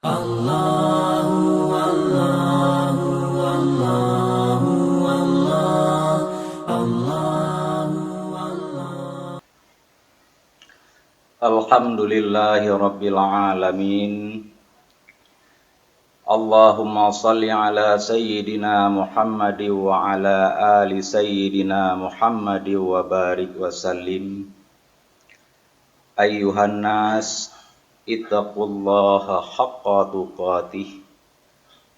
Allahu Allahu Allahu Allah Allahu Allah. Alhamdulillahi Rabbil Alamin. Allahumma salli ala Sayyidina Muhammad wa ala ali Sayyidina Muhammad wa barik wa sallim. Ayyuhan nas, ittaqullaha haqqa tuqatih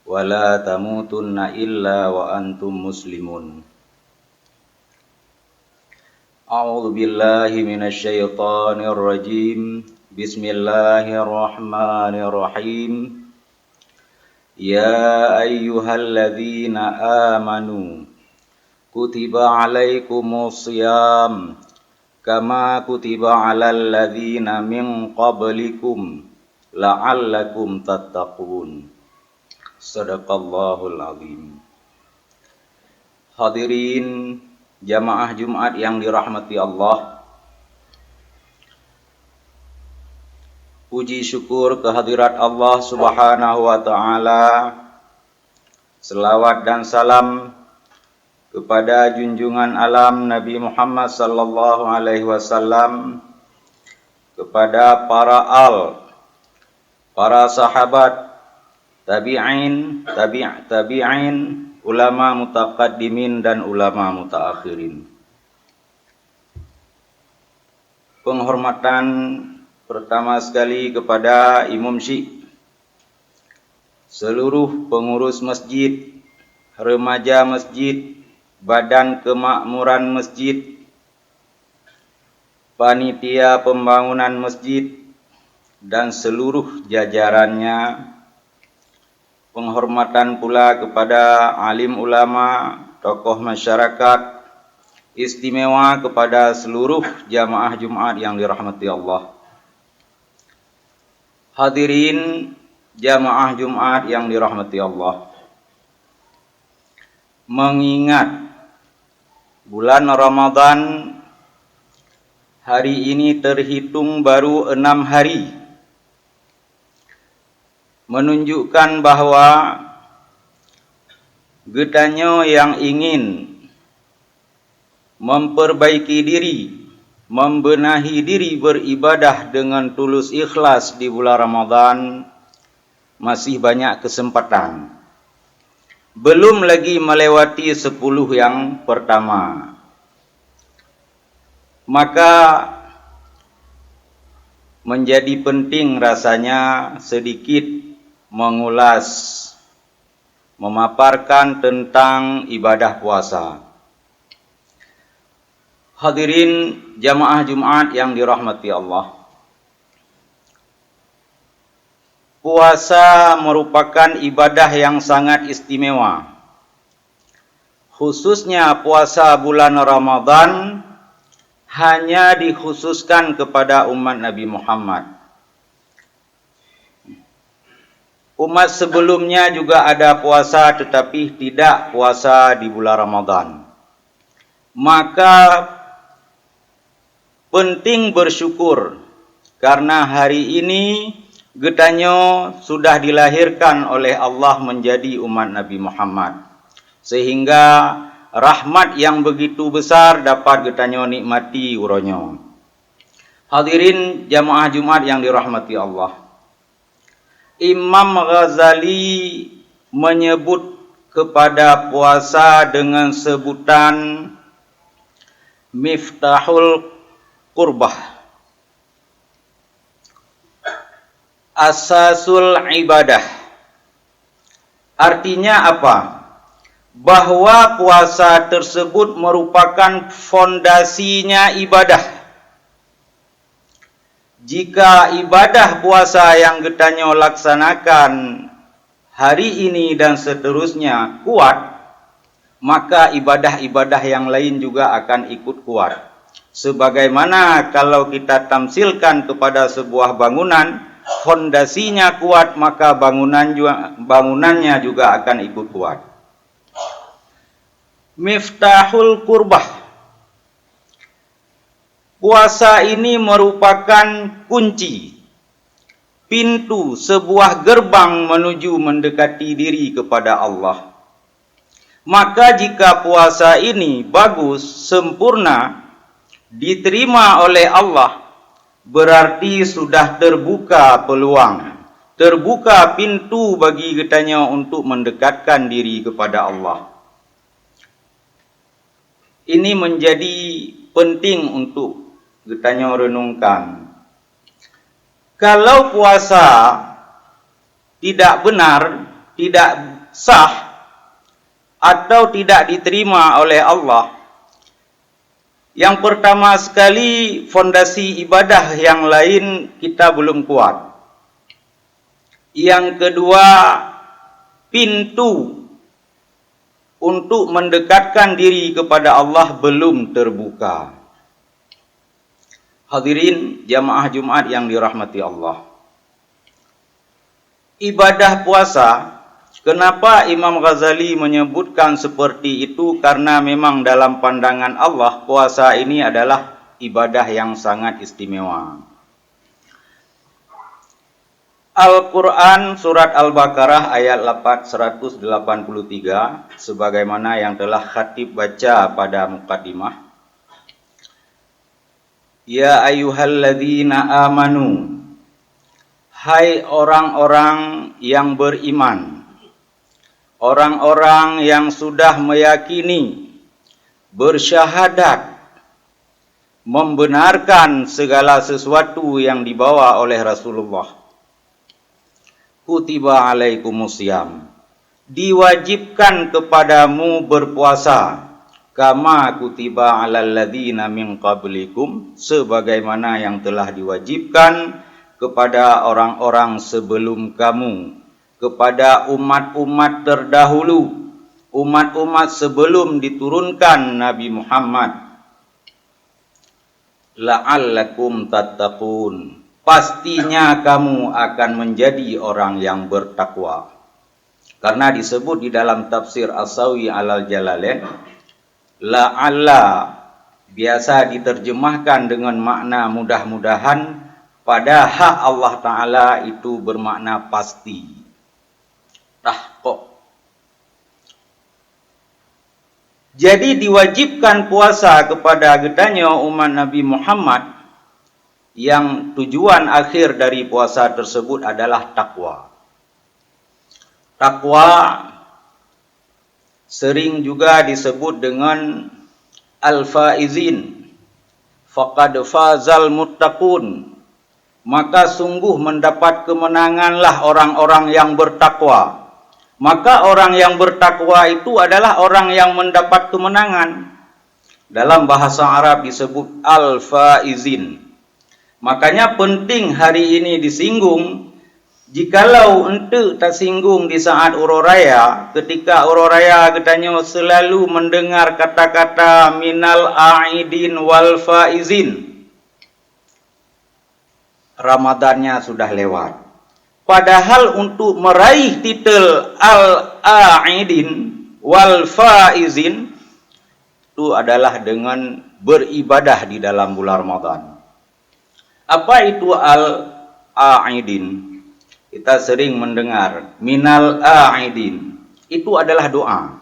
wa la tamutunna illa wa antum muslimun. A'udzu billahi minasy syaithanir rajim. Bismillahirrahmanirrahim. Ya ayyuhalladzina amanu kutiba alaikumus shiyam kama kutiba alal ladzina min qablikum la'allakum tattaqun. Shadaqallahul azim. Hadirin jamaah Jumat yang dirahmati Allah, puji syukur kehadirat Allah Subhanahu wa ta'ala. Selawat dan salam kepada junjungan alam Nabi Muhammad sallallahu alaihi wasallam, kepada para sahabat, tabi'in, tabi'in, ulama mutaqaddimin dan ulama mutaakhirin. Penghormatan pertama sekali kepada Imam Syekh, seluruh pengurus masjid, remaja masjid, badan kemakmuran masjid, panitia pembangunan masjid, dan seluruh jajarannya. Penghormatan pula kepada alim ulama, tokoh masyarakat, istimewa kepada seluruh jamaah Jumat yang dirahmati Allah. Hadirin jamaah Jumat yang dirahmati Allah, mengingat bulan Ramadan hari ini terhitung baru 6 hari, menunjukkan bahwa getanyo yang ingin memperbaiki diri, membenahi diri beribadah dengan tulus ikhlas di bulan Ramadan masih banyak kesempatan. Belum lagi melewati 10 yang pertama. Maka menjadi penting rasanya sedikit mengulas, memaparkan tentang ibadah puasa. Hadirin jamaah Jumat yang dirahmati Allah, puasa merupakan ibadah yang sangat istimewa. Khususnya puasa bulan Ramadan hanya dikhususkan kepada umat Nabi Muhammad. Umat sebelumnya juga ada puasa tetapi tidak puasa di bulan Ramadan. Maka penting bersyukur karena hari ini getanyo sudah dilahirkan oleh Allah menjadi umat Nabi Muhammad, sehingga rahmat yang begitu besar dapat getanyo nikmati uronyo. Hadirin jamaah Jumat yang dirahmati Allah, Imam Ghazali menyebut kepada puasa dengan sebutan Miftahul Qurbah, Asasul ibadah. Artinya apa? Bahwa puasa tersebut merupakan fondasinya ibadah. Jika ibadah puasa yang getanyo laksanakan hari ini dan seterusnya kuat, maka ibadah-ibadah yang lain juga akan ikut kuat. Sebagaimana kalau kita tamsilkan kepada sebuah bangunan, fondasinya kuat, maka bangunannya juga akan ikut kuat. Miftahul Qurbah, puasa ini merupakan kunci pintu, sebuah gerbang menuju mendekati diri kepada Allah. Maka jika puasa ini bagus, sempurna, diterima oleh Allah, berarti sudah terbuka peluang, terbuka pintu bagi kitanya untuk mendekatkan diri kepada Allah. Ini menjadi penting untuk kitanya renungkan. Kalau puasa tidak benar, tidak sah, atau tidak diterima oleh Allah, yang pertama sekali fondasi ibadah yang lain kita belum kuat. Yang kedua, pintu untuk mendekatkan diri kepada Allah belum terbuka. Hadirin jamaah Jumat yang dirahmati Allah. Ibadah puasa, kenapa Imam Ghazali menyebutkan seperti itu? Karena memang dalam pandangan Allah, puasa ini adalah ibadah yang sangat istimewa. Al-Quran Surat Al-Baqarah ayat 183, sebagaimana yang telah khatib baca pada muqaddimah. Ya ayyuhalladzina amanu, hai orang-orang yang beriman, orang-orang yang sudah meyakini, bersyahadat, membenarkan segala sesuatu yang dibawa oleh Rasulullah. Kutiba alaikumusiyam, diwajibkan kepadamu berpuasa, kama kutiba alal ladzina min qablikum, sebagaimana yang telah diwajibkan kepada orang-orang sebelum kamu, kepada umat-umat terdahulu, umat-umat sebelum diturunkan Nabi Muhammad. La'allakum tattaqun, pastinya kamu akan menjadi orang yang bertakwa. Karena disebut di dalam tafsir As-Sawi alal Jalalain, la'alla biasa diterjemahkan dengan makna mudah-mudahan, pada hak Allah Ta'ala itu bermakna pasti. Tahqiq. Jadi diwajibkan puasa kepada getanya umat Nabi Muhammad, yang tujuan akhir dari puasa tersebut adalah takwa. Takwa sering juga disebut dengan al-faizin, faqad fazal muttaqun, maka sungguh mendapat kemenanganlah orang-orang yang bertakwa. Maka orang yang bertakwa itu adalah orang yang mendapat kemenangan. Dalam bahasa Arab disebut al-faizin. Makanya penting hari ini disinggung. Jikalau ente tak singgung di saat ururaya, ketika ururaya katanya selalu mendengar kata-kata minal a'idin wal faizin, Ramadannya sudah lewat. Padahal untuk meraih titel al-a'idin wal faizin itu adalah dengan beribadah di dalam bulan Ramadan. Apa itu al-a'idin? Kita sering mendengar minal a'idin, itu adalah doa.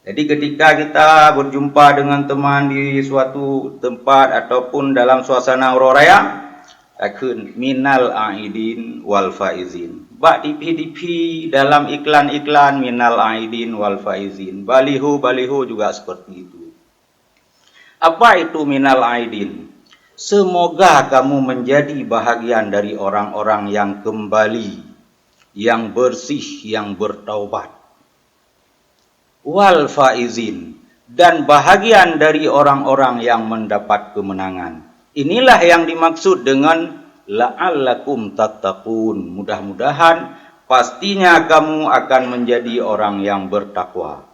Jadi ketika kita berjumpa dengan teman di suatu tempat ataupun dalam suasana ururaya, akun minal a'idin wal faizin. Bak DP dalam iklan-iklan minal a'idin wal faizin. Baliho-baliho juga seperti itu. Apa itu minal a'idin? Semoga kamu menjadi bahagian dari orang-orang yang kembali, yang bersih, yang bertaubat. Wal faizin, dan bahagian dari orang-orang yang mendapat kemenangan. Inilah yang dimaksud dengan la'allakum tattaqun. Mudah-mudahan pastinya kamu akan menjadi orang yang bertakwa.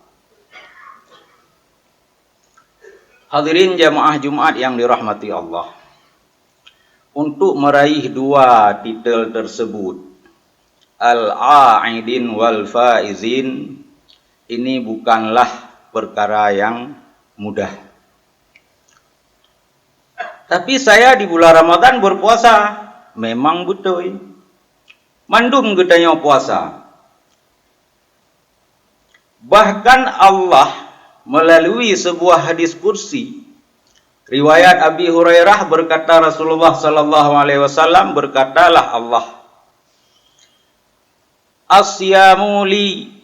Hadirin jamaah Jumat yang dirahmati Allah. Untuk meraih dua titel tersebut, al-a'idin wal faizin, ini bukanlah perkara yang mudah. Tapi saya di bulan Ramadan berpuasa, memang betul. Mandum katanya puasa. Bahkan Allah melalui sebuah hadis kursi, riwayat Abi Hurairah berkata Rasulullah sallallahu alaihi wasallam, berkatalah Allah, "As-siyamu li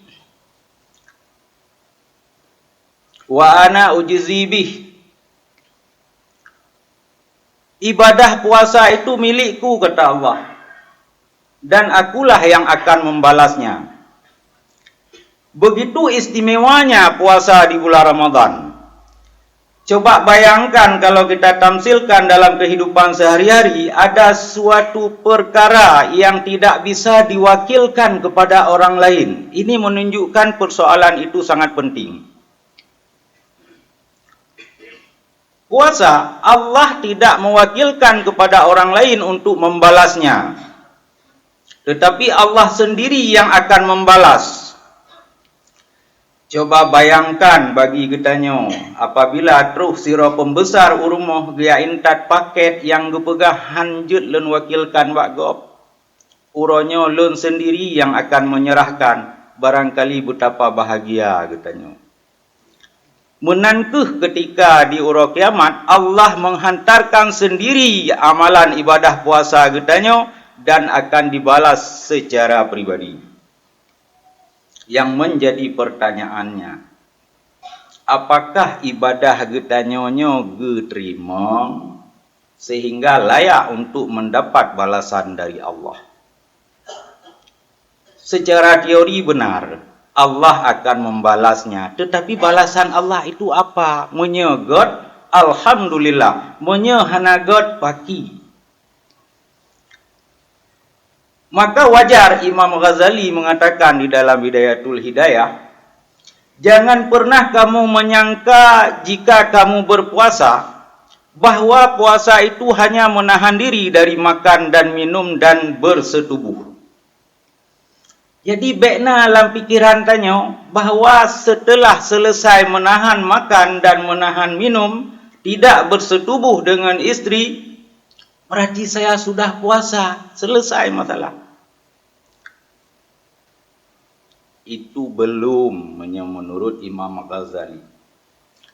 wa ana ujzi bih." Ibadah puasa itu milikku, kata Allah, dan akulah yang akan membalasnya. Begitu istimewanya puasa di bulan Ramadan. Coba bayangkan kalau kita tamsilkan dalam kehidupan sehari-hari, ada suatu perkara yang tidak bisa diwakilkan kepada orang lain. Ini menunjukkan persoalan itu sangat penting. Puasa, Allah tidak mewakilkan kepada orang lain untuk membalasnya. Tetapi Allah sendiri yang akan membalas. Coba bayangkan bagi kitanya, apabila terus sira pembesar urmoh dia intat paket yang gepegah hanjut len wakilkan wak gop. Uronyo len sendiri yang akan menyerahkan, barangkali betapa bahagia kitanya. Menankeh ketika di uro kiamat, Allah menghantarkan sendiri amalan ibadah puasa kitanya dan akan dibalas secara pribadi. Yang menjadi pertanyaannya, apakah ibadah getanyonyo diterima sehingga layak untuk mendapat balasan dari Allah? Secara teori benar, Allah akan membalasnya. Tetapi balasan Allah itu apa? Menyegot, alhamdulillah. Menyehanagot paki. Maka wajar Imam Ghazali mengatakan di dalam Bidayatul Hidayah, jangan pernah kamu menyangka jika kamu berpuasa, bahwa puasa itu hanya menahan diri dari makan dan minum dan bersetubuh. Jadi bekna dalam pikiran tanya, bahwa setelah selesai menahan makan dan menahan minum, tidak bersetubuh dengan istri, berarti saya sudah puasa, selesai masalah. Itu belum menurut Imam Ghazali.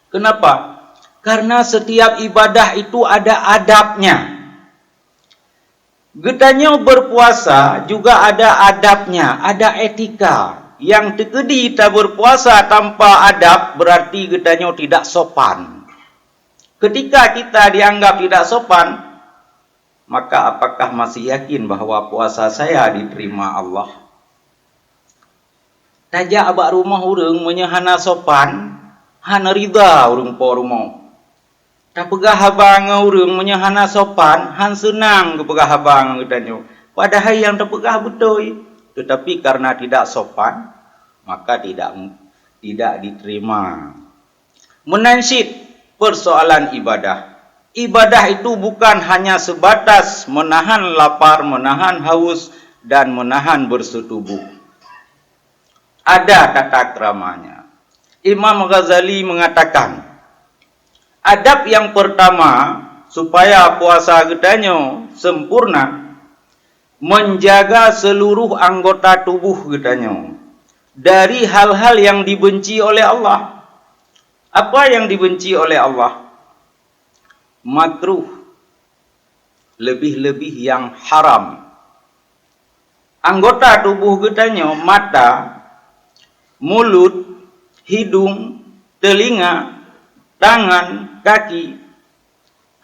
Kenapa? Karena setiap ibadah itu ada adabnya. Getanya berpuasa juga ada adabnya, ada etika. Yang tekedi tak berpuasa tanpa adab berarti getanya tidak sopan. Ketika kita dianggap tidak sopan, maka apakah masih yakin bahwa puasa saya diterima Allah? Tajak abak rumah urang menyahana sopan, hana rida urang po rumah. Tak pegah habang urang menyahana sopan, han senang kepegah habang gedanyo. Padahal yang terpegah betul. Tetapi karena tidak sopan, maka tidak diterima. Menansyid persoalan ibadah. Ibadah itu bukan hanya sebatas menahan lapar, menahan haus, dan menahan bersetubuh. Ada tata keramanya. Imam Ghazali mengatakan, adab yang pertama supaya puasa gedanyo sempurna, menjaga seluruh anggota tubuh gedanyo dari hal-hal yang dibenci oleh Allah. Apa yang dibenci oleh Allah? Makruh, lebih-lebih yang haram. Anggota tubuh gedanyo, mata, mulut, hidung, telinga, tangan, kaki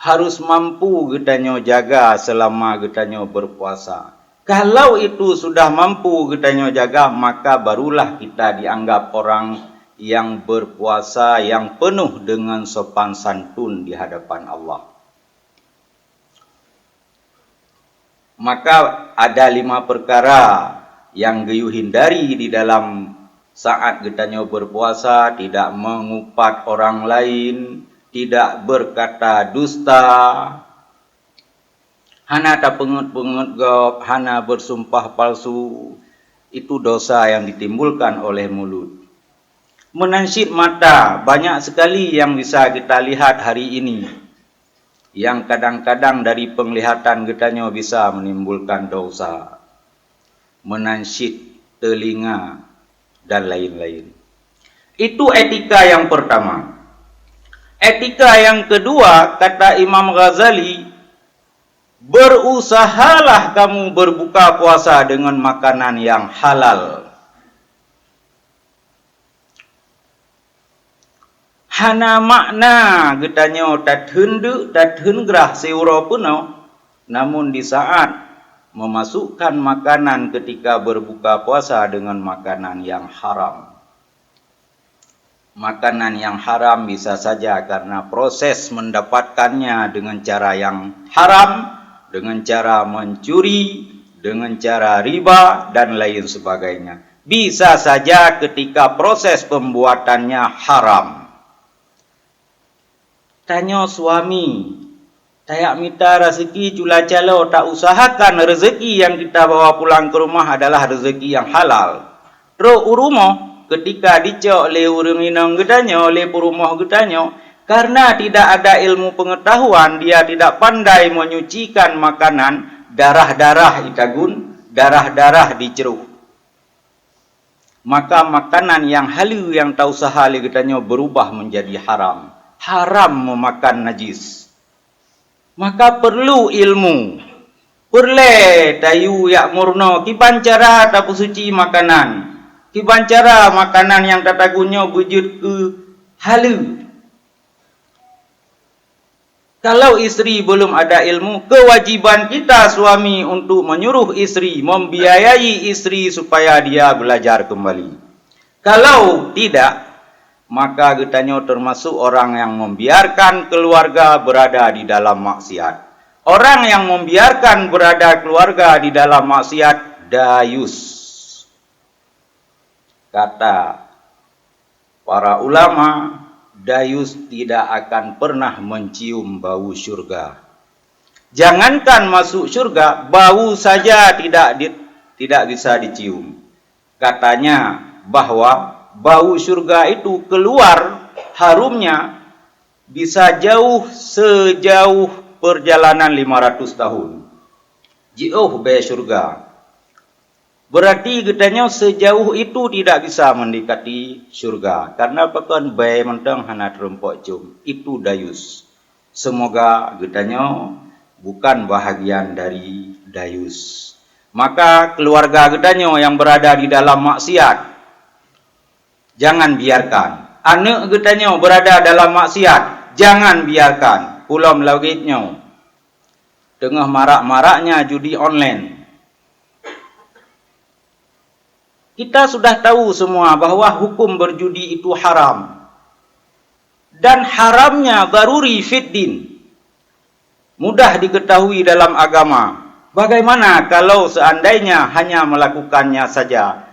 harus mampu getanyo jaga selama getanyo berpuasa. Kalau itu sudah mampu getanyo jaga, maka barulah kita dianggap orang yang berpuasa yang penuh dengan sopan santun di hadapan Allah. Maka ada 5 perkara yang geyu hindari di dalam saat getanyo berpuasa: tidak mengupat orang lain, tidak berkata dusta, hana tak pengut-pengut gop, hana bersumpah palsu. Itu dosa yang ditimbulkan oleh mulut. Menansyid mata, banyak sekali yang bisa kita lihat hari ini. yang kadang-kadang dari penglihatan getanyo bisa menimbulkan dosa, menansyid telinga, dan lain-lain. Itu etika yang pertama. Etika yang kedua, kata Imam Ghazali, berusahalah kamu berbuka puasa dengan makanan yang halal. Hana makna getanyo tat hendu tat hengrah seuro puno, namun di saat memasukkan makanan ketika berbuka puasa dengan makanan yang haram. Makanan yang haram bisa saja karena proses mendapatkannya dengan cara yang haram, dengan cara mencuri, dengan cara riba, dan lain sebagainya. Bisa saja ketika proses pembuatannya haram. Tanya suami, tayak minta rezeki cula calo, tak usahakan rezeki yang kita bawa pulang ke rumah adalah rezeki yang halal. Terus urumo ketika dicok oleh urang inang gedanyo, oleh perumah gedanyo, karena tidak ada ilmu pengetahuan, dia tidak pandai menyucikan makanan, darah-darah itagun, darah-darah diceruh. Maka makanan yang halu yang tak usaha oleh gedanyo berubah menjadi haram. Haram memakan najis. Maka perlu ilmu. Perle tayu yak murno kiban cara tapu suci makanan. Kiban cara makanan yang tatagunyo wujud ke halu. Kalau istri belum ada ilmu, kewajiban kita suami untuk menyuruh istri, membiayai istri supaya dia belajar kembali. Kalau tidak, maka getanyo termasuk orang yang membiarkan keluarga berada di dalam maksiat. Orang yang membiarkan berada keluarga di dalam maksiat, dayus. Kata para ulama, dayus tidak akan pernah mencium bau syurga. Jangankan masuk syurga, bau saja tidak bisa dicium. Katanya bahwa bau syurga itu keluar harumnya bisa sejauh perjalanan 500 tahun. Jauh be syurga. Berarti getanyo sejauh itu tidak bisa mendekati syurga. Karena pakan be mentang hana terempok cium. Itu dayus. Semoga getanyo bukan bahagian dari dayus. Maka keluarga getanyo yang berada di dalam maksiat, jangan biarkan. Anak getanyo berada dalam maksiat, jangan biarkan. Pulau melawitnya. Tengah marak-maraknya judi online. Kita sudah tahu semua bahwa hukum berjudi itu haram. Dan haramnya daruri fiddin. Mudah diketahui dalam agama. Bagaimana kalau seandainya hanya melakukannya saja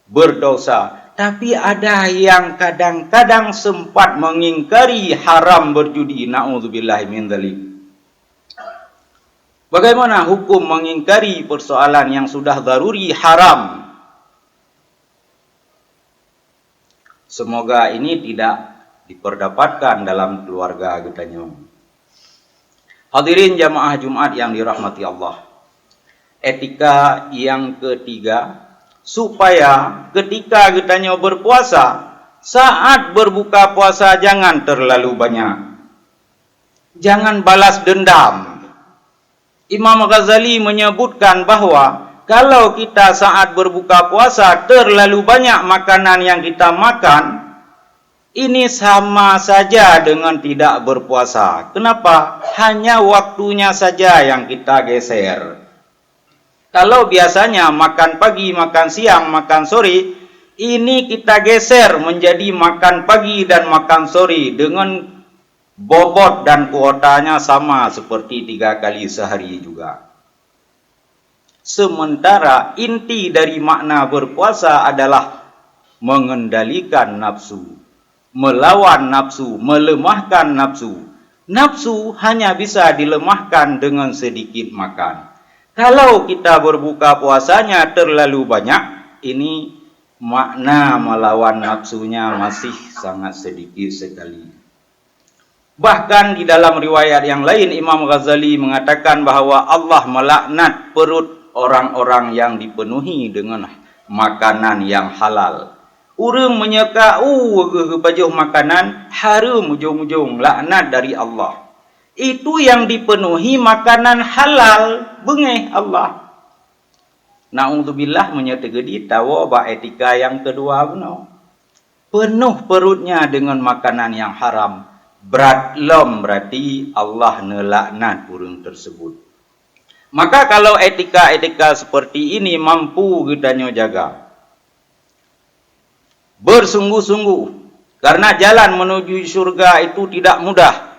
berdosa? Tapi ada yang kadang-kadang sempat mengingkari haram berjudi. Na'udzubillahi min dzalik. Bagaimana hukum mengingkari persoalan yang sudah daruri haram? Semoga ini tidak diperdapatkan dalam keluarga getanyo. Hadirin jamaah Jumat yang dirahmati Allah. Etika yang ketiga, supaya ketika getanyo berpuasa, saat berbuka puasa jangan terlalu banyak. Jangan balas dendam. Imam Ghazali menyebutkan bahwa kalau kita saat berbuka puasa terlalu banyak makanan yang kita makan, ini sama saja dengan tidak berpuasa. Kenapa? Hanya waktunya saja yang kita geser. Kalau biasanya makan pagi, makan siang, makan sore, ini kita geser menjadi makan pagi dan makan sore dengan bobot dan kuotanya sama seperti 3 kali sehari juga. Sementara inti dari makna berpuasa adalah mengendalikan nafsu, melawan nafsu, melemahkan nafsu. Nafsu hanya bisa dilemahkan dengan sedikit makan. Kalau kita berbuka puasanya terlalu banyak, ini makna melawan nafsunya masih sangat sedikit sekali. Bahkan di dalam riwayat yang lain Imam Ghazali mengatakan bahawa Allah melaknat perut orang-orang yang dipenuhi dengan makanan yang halal. Urang menyeka kepajuh makanan haram ujung-ujung laknat dari Allah. Itu yang dipenuhi makanan halal bengih Allah. Na'udzubillah menyetagedi tawa ba etika yang kedua benar. Penuh perutnya dengan makanan yang haram. Berat lom berarti Allah nelaknat urang tersebut. Maka kalau etika-etika seperti ini mampu kita jaga. Bersungguh-sungguh. Karena jalan menuju surga itu tidak mudah.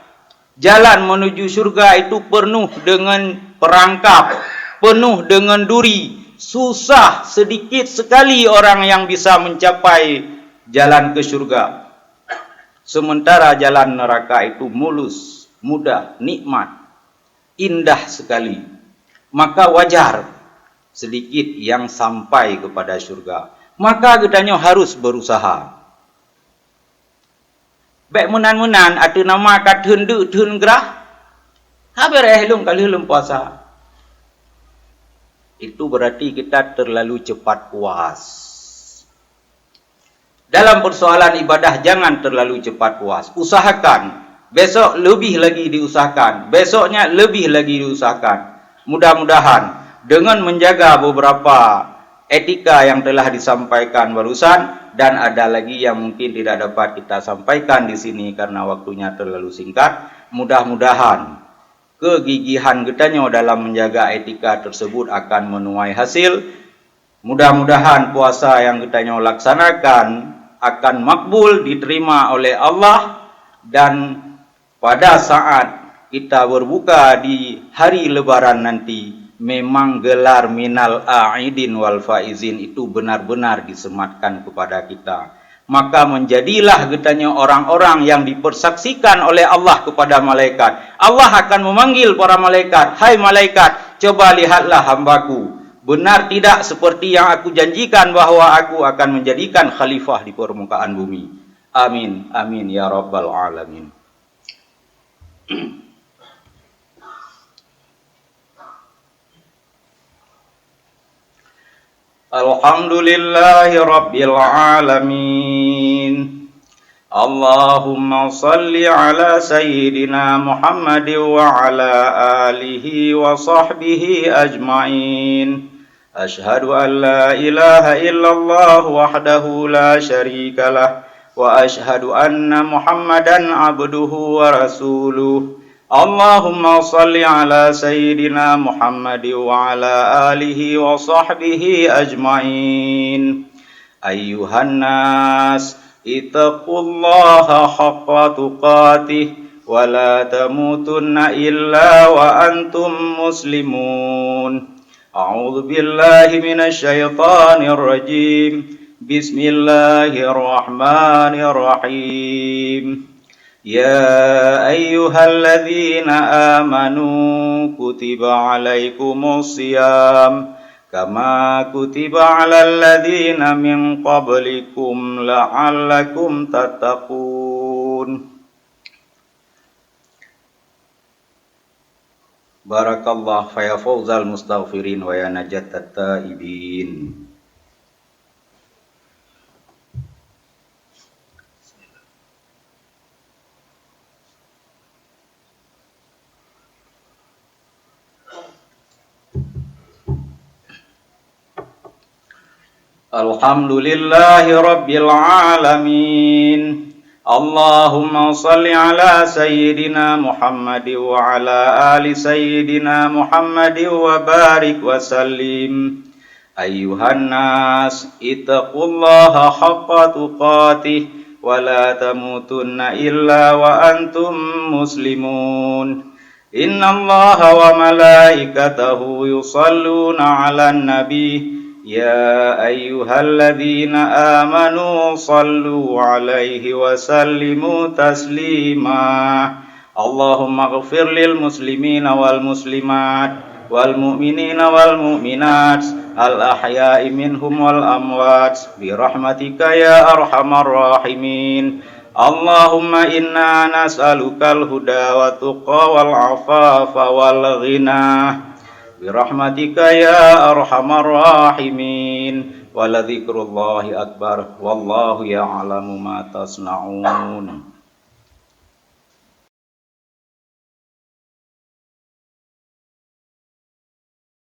Jalan menuju surga itu penuh dengan perangkap. Penuh dengan duri. Susah sedikit sekali orang yang bisa mencapai jalan ke surga. Sementara jalan neraka itu mulus, mudah, nikmat, indah sekali. Maka wajar sedikit yang sampai kepada surga. Maka kitanya harus berusaha. Baik menan-menan ada nama katun du tun gerah. Haber helum kali helum puasa. Itu berarti kita terlalu cepat puas. Dalam persoalan ibadah jangan terlalu cepat puas. Usahakan. Besok lebih lagi diusahakan. Besoknya lebih lagi diusahakan. Mudah-mudahan dengan menjaga beberapa etika yang telah disampaikan barusan dan ada lagi yang mungkin tidak dapat kita sampaikan di sini karena waktunya terlalu singkat. Mudah-mudahan kegigihan kitanya dalam menjaga etika tersebut akan menuai hasil. Mudah-mudahan puasa yang kitanya laksanakan akan makbul diterima oleh Allah dan pada saat kita berbuka di hari lebaran nanti memang gelar minal a'idin wal faizin itu benar-benar disematkan kepada kita. Maka menjadilah getanya orang-orang yang dipersaksikan oleh Allah kepada malaikat. Allah akan memanggil para malaikat, "Hai malaikat, coba lihatlah hambaku. Benar tidak seperti yang aku janjikan bahwa aku akan menjadikan khalifah di permukaan bumi." Amin, amin ya rabbal alamin. Alhamdulillahi rabbil alamin. Allahumma salli ala sayyidina Muhammad wa ala alihi wa sahbihi ajma'in. Ashhadu an la ilaha illallah wahdahu la syarika lah wa ashhadu anna Muhammadan abduhu wa rasuluh. Allahumma salli ala sayyidina Muhammad wa ala alihi wa sahbihi ajma'in. Ayyuhan nas, ittaqullaha haqqa tuqatih wa la tamutunna illa wa antum muslimun. A'udzu billahi minasy syaithanir rajim. Bismillahirrahmanirrahim. Ya ayyuhalladzina amanu kutiba alaikumus syiyam kama kutiba alal ladzina min qablikum la'allakum tattaqun. Barakallah fa ya fawzal mustaghfirin wa ya najatat taibin. Alhamdulillahi rabbil alamin. Allahumma salli ala sayyidina Muhammad wa ala ali sayyidina Muhammad wa barik wa sallim. Ayyuhan nas, ittaqullaha haqqa tuqatih wa la tamutunna illa wa antum muslimun. Innallaha wa malaikatahu yusalluna 'alan nabi. Ya ayyuhalladzina amanu sallu alaihi wa sallimu taslima. Allahumma ghfir lil muslimina wal muslimat wal mu'minina wal mu'minat al ahya'i minhum wal amwat bi rahmatika ya arhamar rahimin. Allahumma inna nas'alukal huda wa tuqa wal afafa wal ghina birahmatika ya arhamar rahimin. Wa la dzikrullahi akbar wallahu ya'lamu ma tasna'un.